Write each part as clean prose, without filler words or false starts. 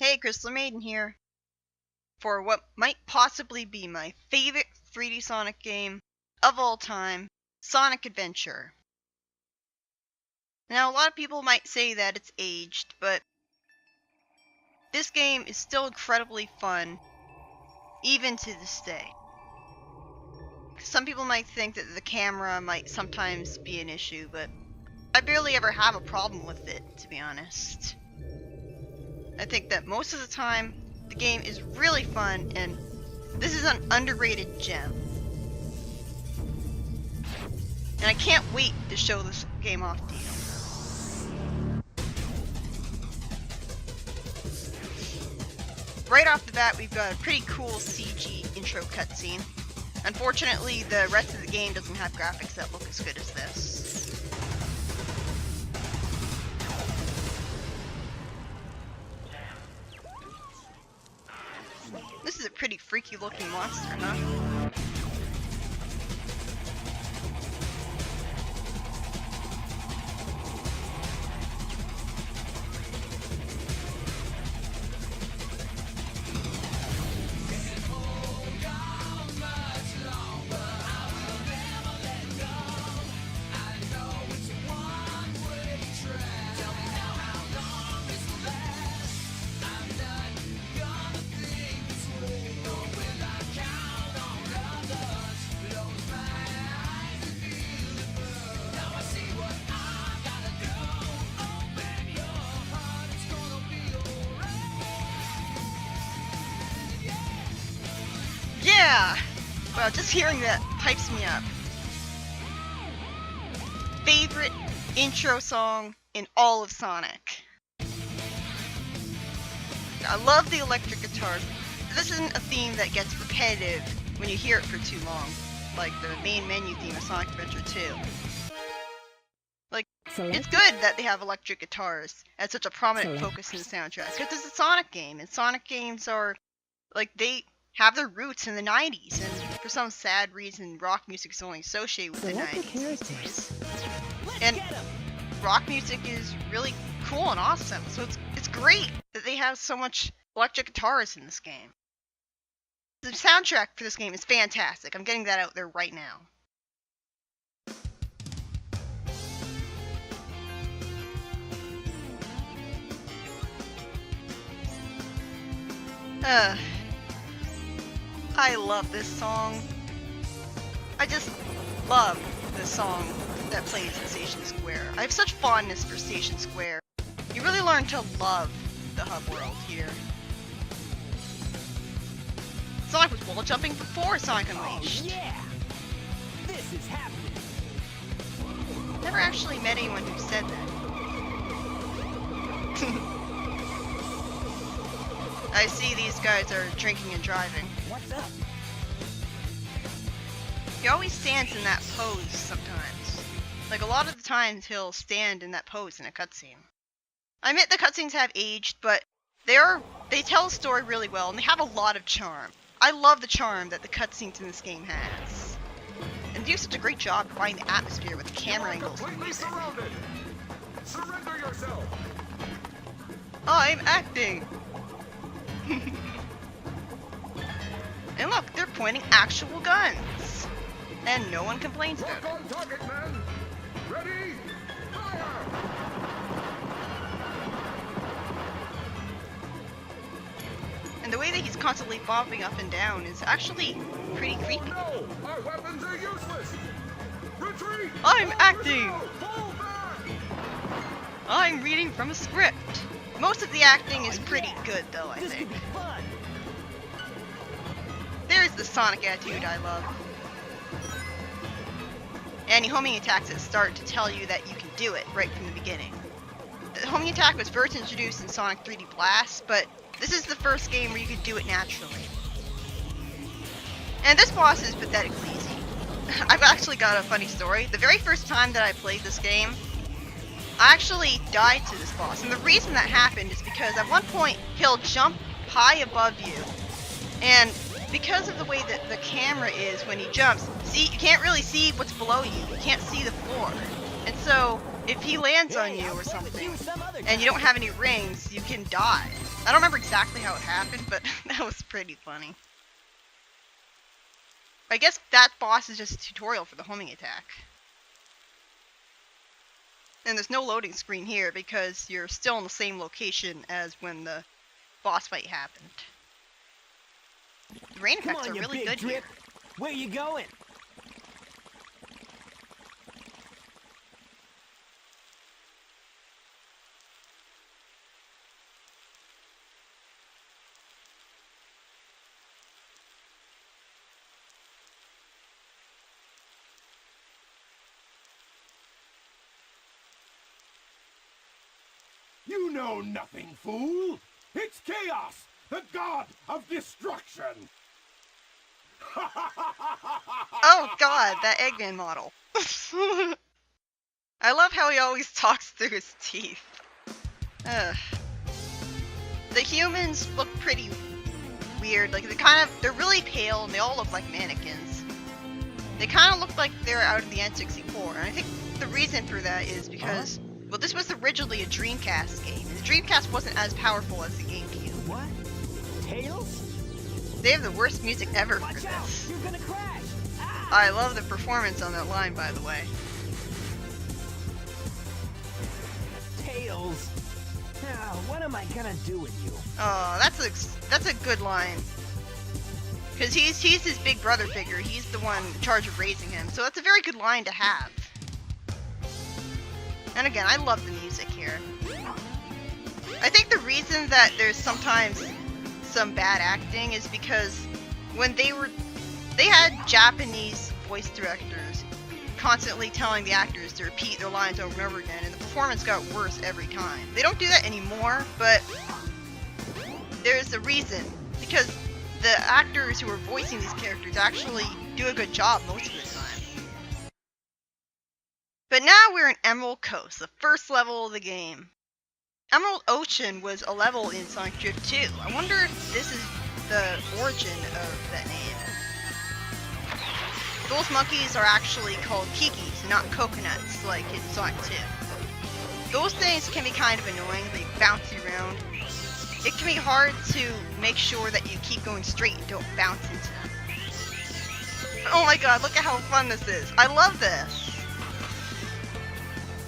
Hey, Crystal Maiden here, for what might possibly be my favorite 3D Sonic game of all time, Sonic Adventure. Now, a lot of people might say that it's aged, but this game is still incredibly fun, even to this day. Some people might think that the camera might sometimes be an issue, but I barely ever have a problem with it, to be honest. I think that most of the time, the game is really fun, and this is an underrated gem. And I can't wait to show this game off to you. Right off the bat, we've got a pretty cool CG intro cutscene. Unfortunately, the rest of the game doesn't have graphics that look as good as this. This is a pretty freaky looking monster, huh? Yeah! Well, just hearing that pipes me up. Favorite intro song in all of Sonic. I love the electric guitars. This isn't a theme that gets repetitive when you hear it for too long, like the main menu theme of Sonic Adventure 2. Like, it's good that they have electric guitars as such a prominent focus in the soundtrack, because it's a Sonic game, and Sonic games are, like, they have their roots in the 90s, and for some sad reason, rock music is only associated with the 90s these days. And rock music is really cool and awesome, so it's great that they have so much electric guitars in this game. The soundtrack for this game is fantastic. I'm getting that out there right now. I love this song. I just love the song that plays at Station Square. I have such fondness for Station Square. You really learn to love the hub world here. Sonic was wall jumping before Sonic Unleashed. Oh yeah! This is happening. Never actually met anyone who said that. I see these guys are drinking and driving. What's up? He always stands in that pose sometimes. Like, a lot of the times he'll stand in that pose in a cutscene. I admit the cutscenes have aged, but they tell a story really well, and they have a lot of charm. I love the charm that the cutscenes in this game has. And they do such a great job providing the atmosphere with the camera angles and music. Surrender yourself. I'm acting! And look, they're pointing actual guns! And no one complains about Lock on target, men. Ready? Fire! And the way that he's constantly bobbing up and down is actually pretty creepy. Oh no! Our weapons are useless. Retreat! I'm acting! Fall back! I'm reading from a script. Most of the acting is pretty good though, I This think. could be fun. There's the Sonic attitude I love. And homing attacks that start to tell you that you can do it right from the beginning. The homing attack was first introduced in Sonic 3D Blast, but this is the first game where you could do it naturally. And this boss is pathetically easy. I've actually got a funny story. The very first time that I played this game, I actually died to this boss. And the reason that happened is because at one point, he'll jump high above you. And because of the way that the camera is when he jumps, see, you can't really see what's below you. You can't see the floor. And so, if he lands on you or something, and you don't have any rings, you can die. I don't remember exactly how it happened, but that was pretty funny. I guess that boss is just a tutorial for the homing attack. And there's no loading screen here because you're still in the same location as when the boss fight happened. The rain effects are really good here. Where you going? You know nothing, fool! It's Chaos, the god of destruction! Oh god, that Eggman model. I love how he always talks through his teeth. Ugh. The humans look pretty weird. Like, they're really pale and they all look like mannequins. They kind of look like they're out of the N64, and I think the reason for that is because, well, this was originally a Dreamcast game, and the Dreamcast wasn't as powerful as the GameCube. What? Tails? They have the worst music ever for Watch this. out! You're gonna crash! Ah! I love the performance on that line, by the way. Tails! Now, what am I gonna do with you? Oh, that's a good line. Because he's his big brother figure. He's the one in charge of raising him. So that's a very good line to have. And again, I love the music here. I think the reason that there's sometimes some bad acting is because when they had Japanese voice directors constantly telling the actors to repeat their lines over and over again, and the performance got worse every time. They don't do that anymore, but there's a reason, because the actors who are voicing these characters actually do a good job most of the time. But now we're in Emerald Coast, the first level of the game. Emerald Ocean was a level in Sonic Drift 2. I wonder if this is the origin of that name. Those monkeys are actually called kikis, not coconuts, like in Sonic 2. Those things can be kind of annoying. They bounce you around. It can be hard to make sure that you keep going straight and don't bounce into them. Oh my god, look at how fun this is. I love this.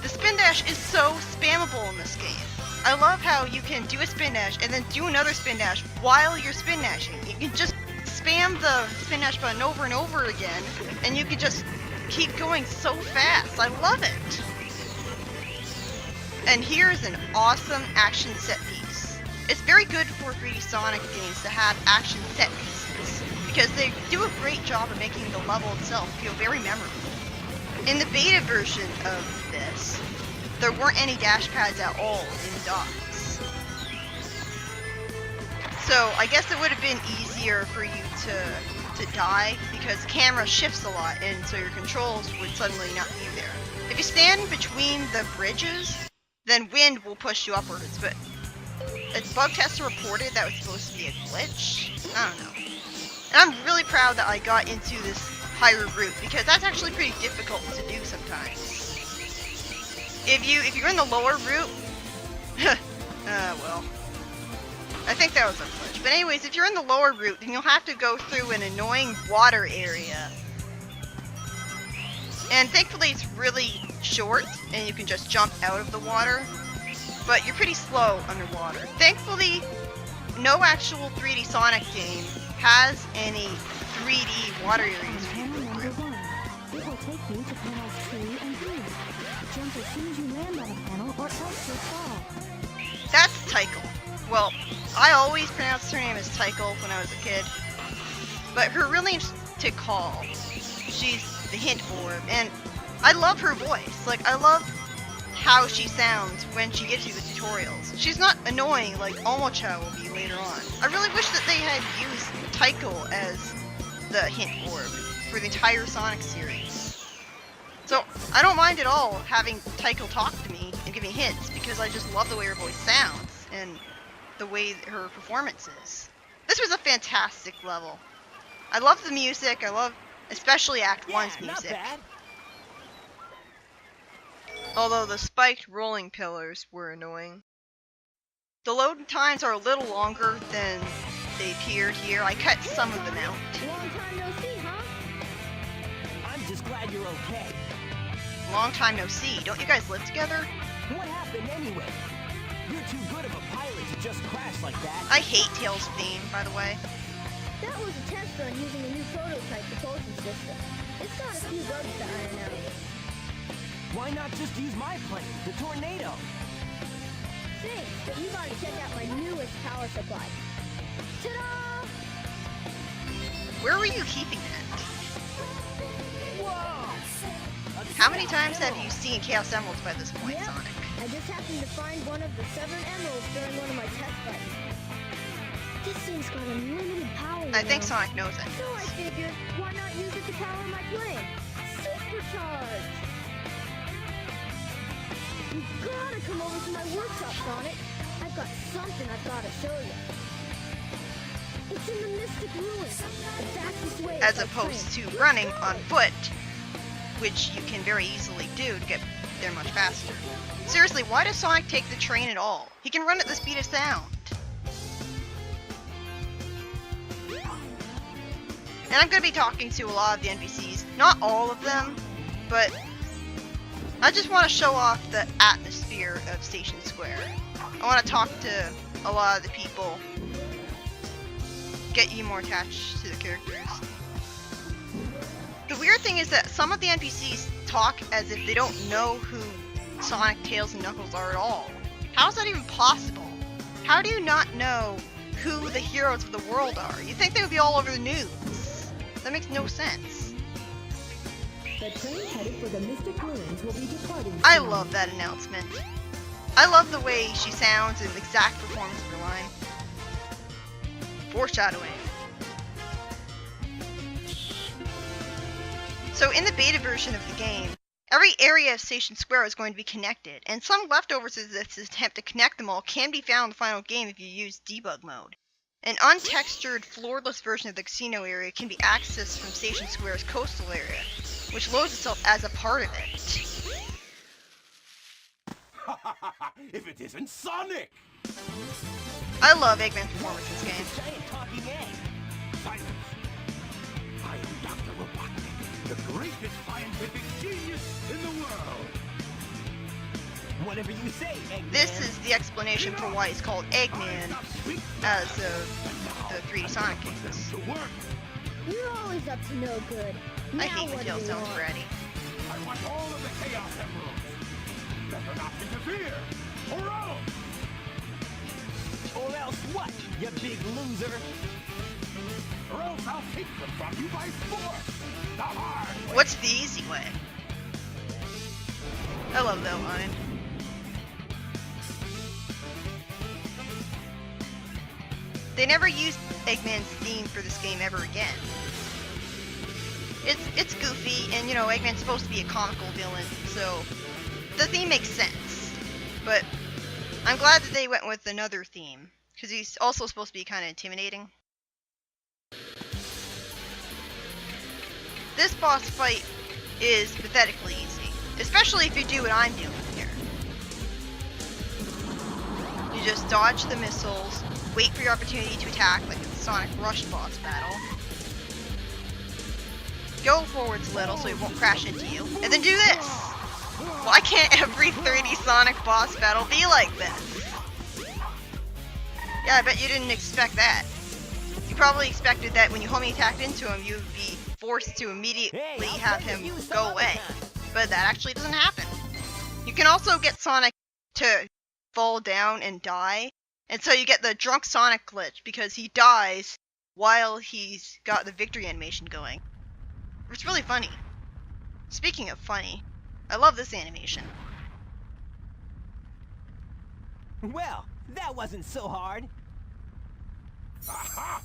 The spin dash is so spammable in this game. I love how you can do a spin dash and then do another spin dash while you're spin dashing. You can just spam the spin dash button over and over again, and you can just keep going so fast. I love it. And here's an awesome action set piece. It's very good for 3D Sonic games to have action set pieces, because they do a great job of making the level itself feel very memorable. In the beta version of this, there weren't any dash pads at all in the docks. So I guess it would have been easier for you to die, because the camera shifts a lot, and so your controls would suddenly not be there. If you stand between the bridges, then wind will push you upwards, but a bug tester reported that was supposed to be a glitch. I don't know. And I'm really proud that I got into this higher route, because that's actually pretty difficult to do sometimes. If you're in the lower route, well, I think that was a glitch. But anyways, if you're in the lower route, then you'll have to go through an annoying water area. And thankfully it's really short, and you can just jump out of the water. But you're pretty slow underwater. Thankfully, no actual 3D Sonic game has any 3D water areas for you to go through. It will take you to panels 2 and 3. Jump as soon as you land on a panel, or else you'll fall. That's Tycho. Well, I always pronounced her name as Tycho when I was a kid. But her real name's Tikal. She's the hint orb, and I love her voice. Like, I love how she sounds when she gives you the tutorials. She's not annoying like Omocha will be later on. I really wish that they had used Tycho as the hint orb for the entire Sonic series. So, I don't mind at all having Tycho talk to me and give me hints, because I just love the way her voice sounds and the way her performance is. This was a fantastic level. I love the music. I love especially Act 1's music. Not bad. Although the spiked rolling pillars were annoying. The load times are a little longer than they appeared here. I cut some of them out. Long time no see, huh? I'm just glad you're okay. Long time no see. Don't you guys live together? What happened anyway? You're too good of a pilot to just crash like that. I hate Tails' theme, by the way. That was a test run using a new prototype propulsion system. It's got a few bugs to iron out. Why not just use my plane, the Tornado? Thanks, but you gotta check out my newest power supply. Ta-da! Where were you keeping that? Whoa! How many times have you seen Chaos Emeralds by this point, Yep. Sonic? I just happened to find one of the 7 emeralds during one of my test fights. This thing's got unlimited power. I think now. Sonic knows it. So I figured, why not use it to power my plane? Supercharge! You gotta come over to my workshop, Sonic. I've got something I've gotta show you. It's in the Mystic Ruins, the fastest way. As by opposed train. to running on foot, which you can very easily do to get there much faster. Seriously, why does Sonic take the train at all? He can run at the speed of sound. And I'm going to be talking to a lot of the NPCs. Not all of them, but I just want to show off the atmosphere of Station Square. I want to talk to a lot of the people. Get you more attached to the characters. The weird thing is that some of the NPCs talk as if they don't know who Sonic, Tails, and Knuckles are at all. How is that even possible? How do you not know who the heroes of the world are? You'd think they would be all over the news. That makes no sense. The train headed for the Mystic Ruins will be departing. I love that announcement. I love the way she sounds and the exact performance of her line. Foreshadowing. So in the beta version of the game, every area of Station Square is going to be connected, and some leftovers of this attempt to connect them all can be found in the final game if you use debug mode. An untextured, floorless version of the casino area can be accessed from Station Square's coastal area, which loads itself as a part of it. If it isn't Sonic! I love Eggman's performance in this game. Giant talking egg. Silence! I am Dr. Robotnik, the greatest scientific genius in the world! Whatever you say, Eggman. This is the explanation for why he's called Eggman as the 3D Sonic games. To work! You're always up to no good. I Now hate when what do Tails you sounds want? ready. I want all of the Chaos Emeralds! Better not interfere! Or else! Or else what, you big loser? Or else I'll take them from you by force! The hard way! What's the easy way? I love that line. They never used Eggman's theme for this game ever again. It's goofy, and you know, Eggman's supposed to be a comical villain, so the theme makes sense. But I'm glad that they went with another theme, because he's also supposed to be kind of intimidating. This boss fight is pathetically easy, especially if you do what I'm doing here. You just dodge the missiles, wait for your opportunity to attack, like the Sonic Rush boss battle. Go forwards a little so it won't crash into you, and then do this! Why can't every 3D Sonic boss battle be like this? Yeah, I bet you didn't expect that. You probably expected that when you homing attacked into him, you would be forced to immediately have him go away. But that actually doesn't happen. You can also get Sonic to fall down and die, and so you get the drunk Sonic glitch because he dies while he's got the victory animation going. It's really funny. Speaking of funny, I love this animation. Well, that wasn't so hard. Aha!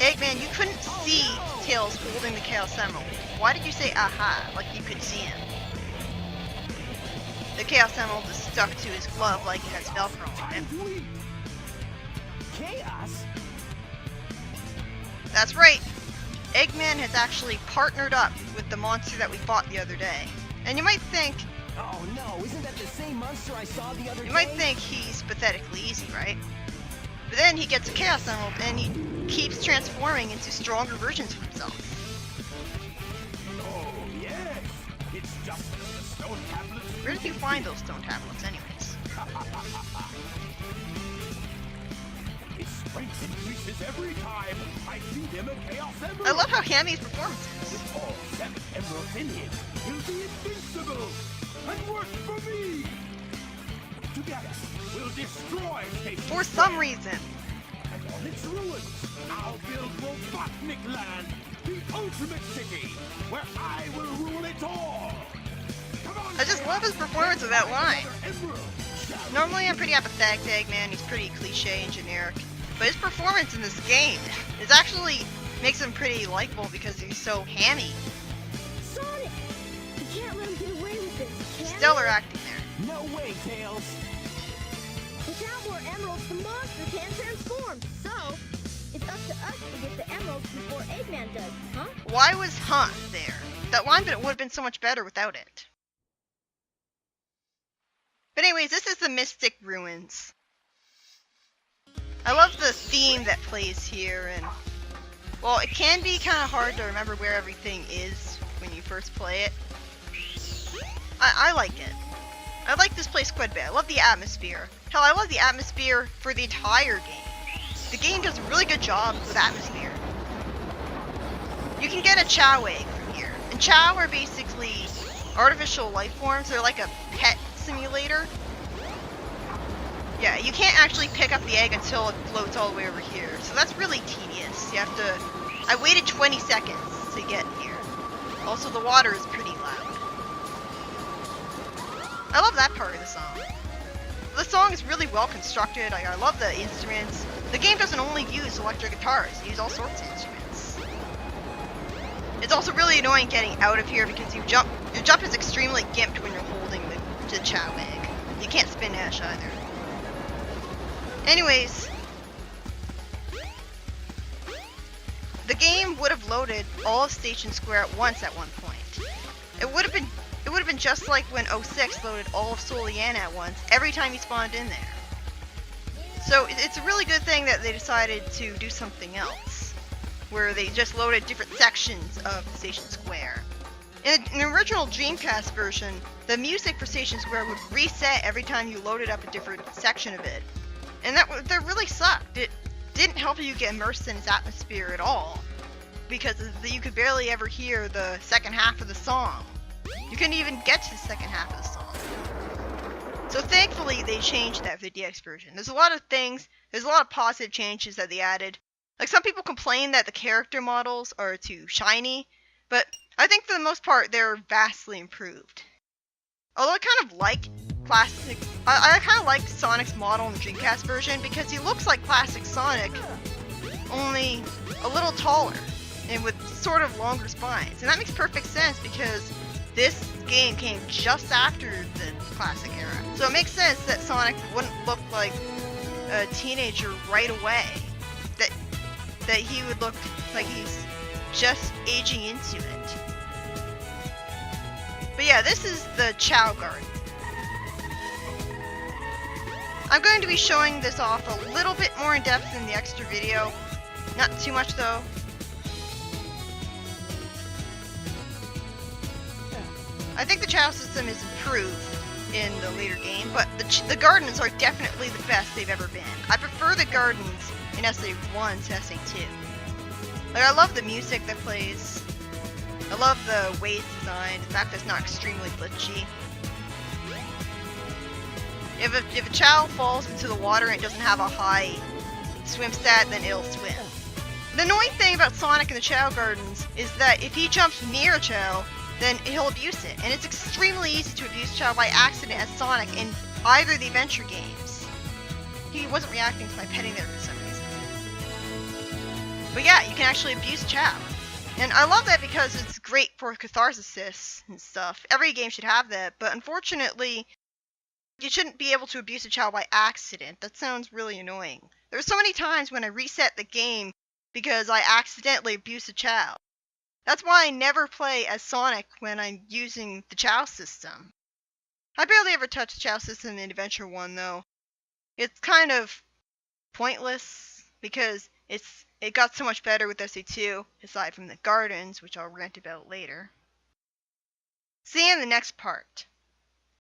Eggman, you couldn't see Tails holding the Chaos Emerald. Why did you say aha, like you could see him? The Chaos Emerald is stuck to his glove like it has Velcro on it. Time to eat! Chaos? That's right. Eggman has actually partnered up with the monster that we fought the other day. And you might think, Oh no, isn't that the same monster I saw the other day? You might think he's pathetically easy, right? But then he gets a Chaos Emerald and he keeps transforming into stronger versions of himself. Oh, yes. It's just the stone tablets. Where did you find those stone tablets, anyways? His strength increases every time I feed him a Chaos Emerald. I love how hammy his performance is. With all 7 emeralds in him, he'll be invincible and work for me. Together, we'll destroy Station For some reason. And on its ruins, I'll build Robotnik Land, the ultimate city, where I will rule it all. Come on, I just love his performance of that line. Normally I'm pretty apathetic to Eggman, he's pretty cliche and generic. But his performance in this game is actually makes him pretty likable because he's so hammy. Sonic! You can't let him get away with this, can Stellar you? acting there. No way, Tails. Without more emeralds, the monster can't transform. So, it's up to us to get the emeralds before Eggman does, huh? Why was "huh" there? That line would have been so much better without it. But anyways, this is the Mystic Ruins. I love the theme that plays here, and well, it can be kind of hard to remember where everything is when you first play it. I like it. I like this place quite a bit. I love the atmosphere. Hell, I love the atmosphere for the entire game. The game does a really good job with atmosphere. You can get a Chow egg from here. And Chow are basically artificial life forms. They're like a pet simulator. Yeah, you can't actually pick up the egg until it floats all the way over here. So that's really tedious. You have to... I waited 20 seconds to get here. Also, the water is pretty loud. I love that part of the song. The song is really well constructed. I love the instruments. The game doesn't only use electric guitars. It uses all sorts of instruments. It's also really annoying getting out of here because your jump is extremely gimped when you're holding the Chow egg. You can't spin dash either. Anyways, the game would have loaded all of Station Square at once at one point. It would have been just like when 06 loaded all of Soliana at once every time you spawned in there. So it's a really good thing that they decided to do something else, where they just loaded different sections of the Station Square. In the original Dreamcast version, the music for Station Square would reset every time you loaded up a different section of it. And that really sucked. It didn't help you get immersed in its atmosphere at all, because you could barely ever hear the second half of the song. You couldn't even get to the second half of the song. So thankfully they changed that for the DX version. There's a lot of positive changes that they added. Like, some people complain that the character models are too shiny, but I think for the most part they're vastly improved. Although I kind of like I kind of like Sonic's model in the Dreamcast version because he looks like classic Sonic, only a little taller and with sort of longer spines. And that makes perfect sense because this game came just after the classic era. So it makes sense that Sonic wouldn't look like a teenager right away. That he would look like he's just aging into it. But yeah, this is the Chow Garden. I'm going to be showing this off a little bit more in depth in the extra video. Not too much though. I think the Chow system is improved in the later game, but the gardens are definitely the best they've ever been. I prefer the gardens in SA1 to SA2. Like, I love the music that plays. I love the way it's designed, the fact that it's not extremely glitchy. If a Chow falls into the water and it doesn't have a high swim stat, then it'll swim. The annoying thing about Sonic in the Chow Gardens is that if he jumps near a Chow, then he'll abuse it. And it's extremely easy to abuse Chow by accident as Sonic in either of the adventure games. He wasn't reacting to my petting there for some reason. But yeah, you can actually abuse Chow. And I love that because it's great for catharsis and stuff. Every game should have that, but unfortunately, you shouldn't be able to abuse a Chow by accident. That sounds really annoying. There were so many times when I reset the game because I accidentally abused a Chow. That's why I never play as Sonic when I'm using the Chow system. I barely ever touched Chow System in Adventure 1 though. It's kind of pointless because it got so much better with SE2, aside from the gardens, which I'll rant about later. See you in the next part.